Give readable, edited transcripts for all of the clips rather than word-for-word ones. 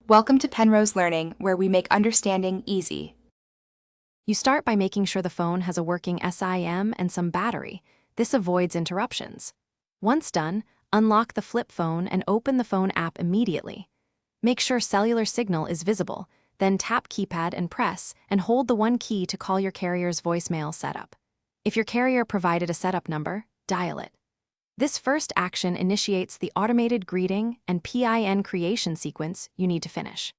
Welcome to Penrose Learning, where we make understanding easy. You start by making sure the phone has a working SIM and some battery. This avoids interruptions. Once done, unlock the flip phone and open the phone app immediately. Make sure cellular signal is visible, then tap keypad and press, and hold the one key to call your carrier's voicemail setup. If your carrier provided a setup number, dial it. This first action initiates the automated greeting and PIN creation sequence you need to finish.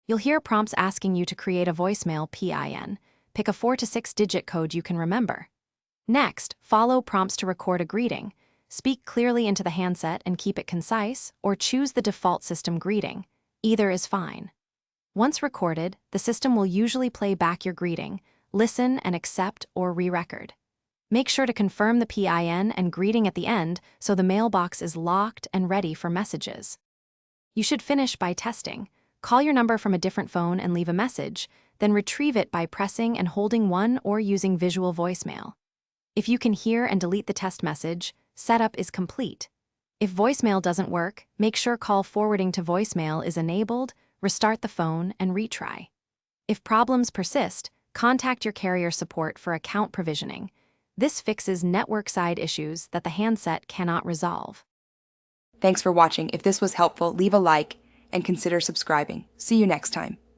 You'll hear prompts asking you to create a voicemail PIN. Pick a 4 to 6-digit code you can remember. Next, follow prompts to record a greeting. Speak clearly into the handset and keep it concise, or choose the default system greeting. Either is fine. Once recorded, the system will usually play back your greeting, listen and accept or re-record. Make sure to confirm the PIN and greeting at the end so the mailbox is locked and ready for messages. You should finish by testing. Call your number from a different phone and leave a message, then retrieve it by pressing and holding 1 or using visual voicemail. If you can hear and delete the test message, setup is complete. If voicemail doesn't work, make sure call forwarding to voicemail is enabled, restart the phone, and retry. If problems persist, contact your carrier support for account provisioning. This fixes network-side issues that the handset cannot resolve. Thanks for watching. If this was helpful, leave a like and consider subscribing. See you next time.